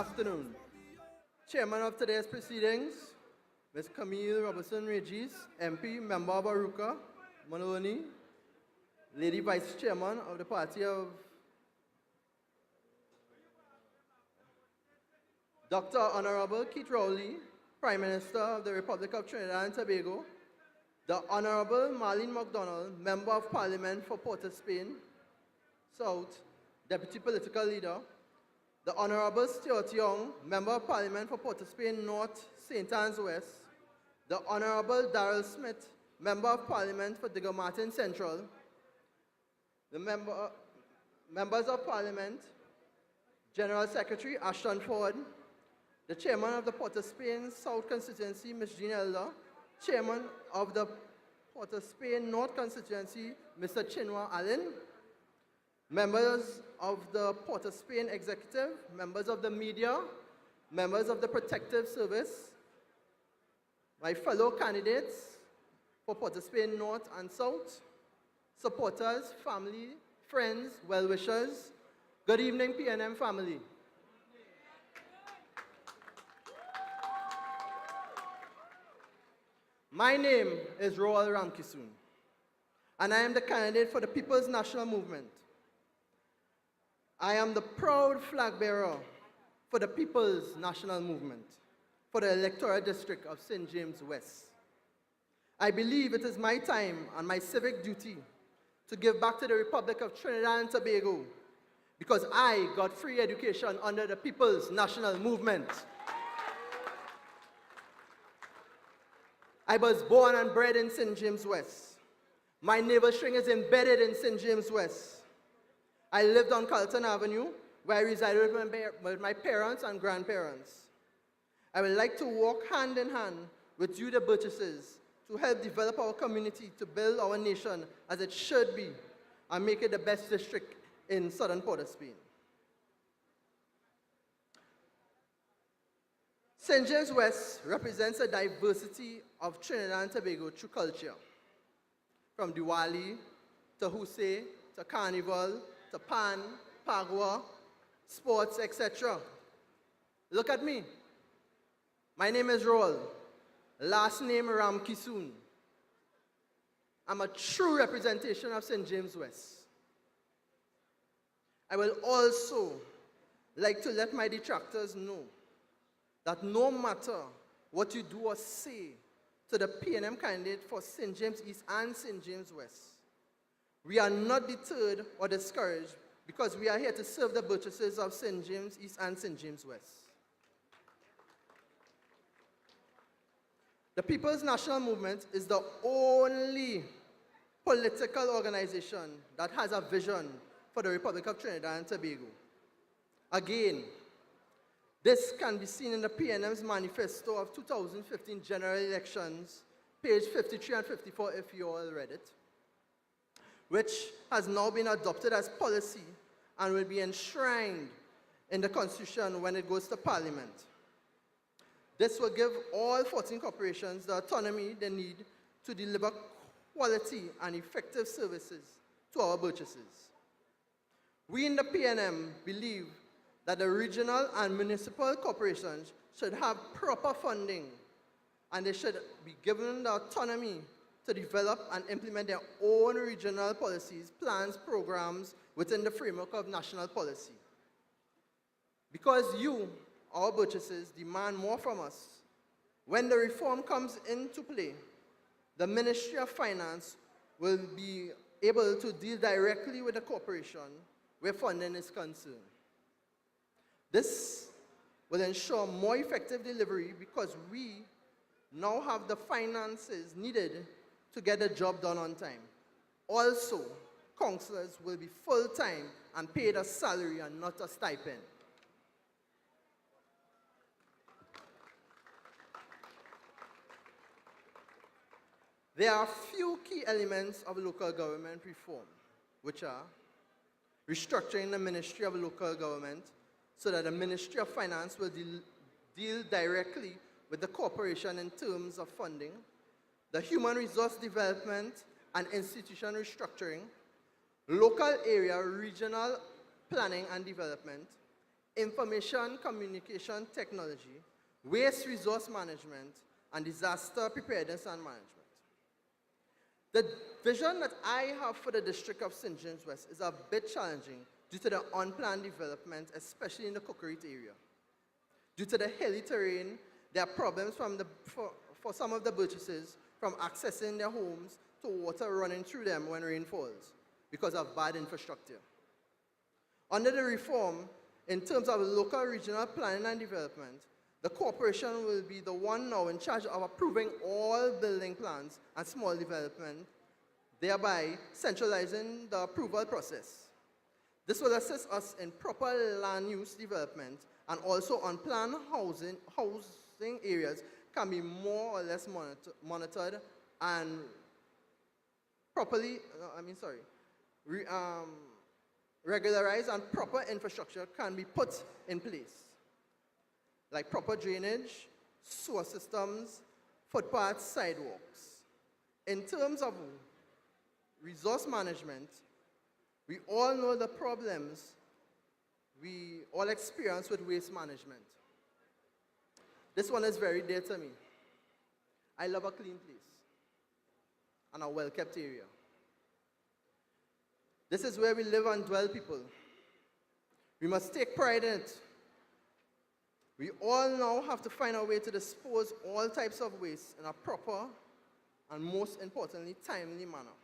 afternoon. Chairman of today's proceedings, Ms. Camille Robertson Regis, MP, Member of Aruka, Manoni, Lady Vice Chairman of the Party of Dr. Honorable Keith Rowley, Prime Minister of the Republic of Trinidad and Tobago, the Honorable Marlene MacDonald, Member of Parliament for Port of Spain, South, Deputy Political Leader, the Honorable Stuart Young, Member of Parliament for Port of Spain North, St. Anne's West, the Honorable Darrell Smith, Member of Parliament for Digger Martin Central, the Members of Parliament, General Secretary Ashton Ford, the Chairman of the Port of Spain South Constituency, Ms. Jean Elder, Chairman of the Port of Spain North Constituency, Mr. Chinua Allen, members of the Port of Spain Executive, members of the media, members of the Protective Service, my fellow candidates for Port of Spain North and South, supporters, family, friends, well-wishers, good evening PNM family. My name is Roald Ramkissoon, and I am the candidate for the People's National Movement. I am the proud flag bearer for the People's National Movement for the electoral district of St. James West. I believe it is my time and my civic duty to give back to the Republic of Trinidad and Tobago because I got free education under the People's National Movement. I was born and bred in St. James West. My navel string is embedded in St. James West. I lived on Carlton Avenue, where I resided with my parents and grandparents. I would like to walk hand in hand with you, the Burgesses, to help develop our community, to build our nation as it should be, and make it the best district in southern Port of Spain. St. James West represents a diversity of Trinidad and Tobago through culture, from Diwali to Husay to Carnival to Pan, Pagua, sports, etc. Look at me. My name is Roald, last name Ramkissoon. I'm a true representation of St. James West. I will also like to let my detractors know that no matter what you do or say to the PNM candidate for St. James East and St. James West, we are not deterred or discouraged because we are here to serve the Burgesses of St. James East and St. James West. The People's National Movement is the only political organization that has a vision for the Republic of Trinidad and Tobago. Again, this can be seen in the PNM's manifesto of 2015 general elections, page 53 and 54 if you all read it, which has now been adopted as policy and will be enshrined in the Constitution when it goes to Parliament. This will give all 14 corporations the autonomy they need to deliver quality and effective services to our Burgesses. We in the PNM believe that the regional and municipal corporations should have proper funding and they should be given the autonomy to develop and implement their own regional policies, plans, programs within the framework of national policy. Because you, our Burgesses, demand more from us, when the reform comes into play, the Ministry of Finance will be able to deal directly with the corporation where funding is concerned. This will ensure more effective delivery because we now have the finances needed to get the job done on time. Also, councillors will be full-time and paid a salary and not a stipend. There are a few key elements of local government reform, which are restructuring the Ministry of Local Government so that the Ministry of Finance will deal directly with the corporation in terms of funding, the human resource development and institution restructuring, local area regional planning and development, information communication technology, waste resource management, and disaster preparedness and management. The vision that I have for the district of St. James West is a bit challenging due to the unplanned development, especially in the Cookeriet area. Due to the hilly terrain, there are problems for some of the Burgesses from accessing their homes to water running through them when rain falls because of bad infrastructure. Under the reform, in terms of local regional planning and development, the corporation will be the one now in charge of approving all building plans and small development, thereby centralizing the approval process. This will assist us in proper land use development, and also unplanned housing areas can be more or less monitored and regularized, and proper infrastructure can be put in place, like proper drainage, sewer systems, footpaths, sidewalks. In terms of resource management, we all know the problems we all experience with waste management. This one is very dear to me. I love a clean place and a well-kept area. This is where we live and dwell, people. We must take pride in it. We all now have to find a way to dispose all types of waste in a proper and, most importantly, timely manner.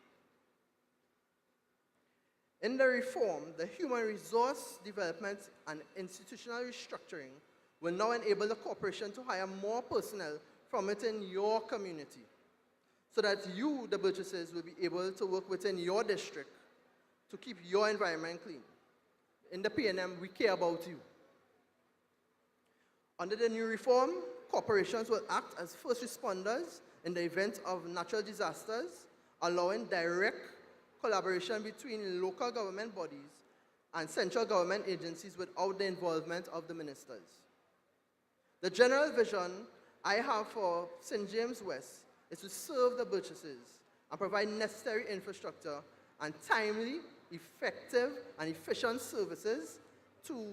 In the reform, the human resource development and institutional restructuring will now enable the corporation to hire more personnel from within your community, so that you, the Burgesses, will be able to work within your district to keep your environment clean. In the PNM, we care about you. Under the new reform, corporations will act as first responders in the event of natural disasters, allowing direct collaboration between local government bodies and central government agencies without the involvement of the ministers. The general vision I have for St. James West is to serve the Burgesses and provide necessary infrastructure and timely, effective, and efficient services to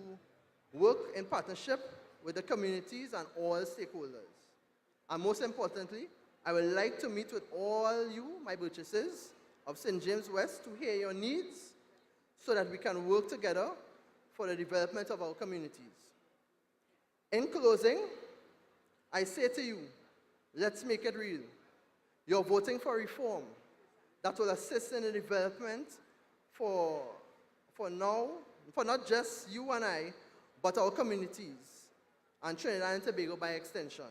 work in partnership with the communities and all stakeholders. And most importantly, I would like to meet with all you, my Burgesses of St. James West, to hear your needs so that we can work together for the development of our communities. In closing, I say to you, let's make it real. You're voting for reform that will assist in the development for not just you and I, but our communities and Trinidad and Tobago by extension.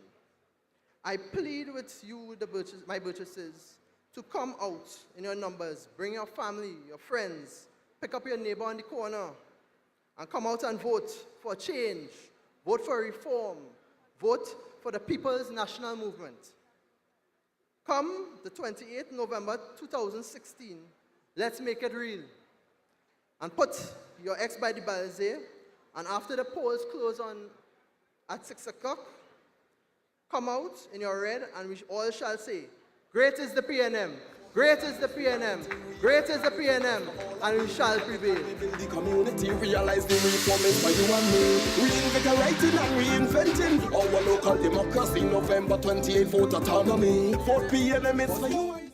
I plead with you, my Burgesses, to come out in your numbers, bring your family, your friends, pick up your neighbor on the corner, and come out and vote for change, vote for reform, vote for the People's National Movement. Come the 28th November 2016, let's make it real. And put your X by the Balze, and after the polls close at 6 o'clock, come out in your red, and we all shall say, great is the PNM, great is the PNM, great is the PNM, and we shall prevail. The community realize the reform is for you and me. Reinvigorating and reinventing our local democracy. November 28th, vote autonomy. Vote PNM, it's for you and me.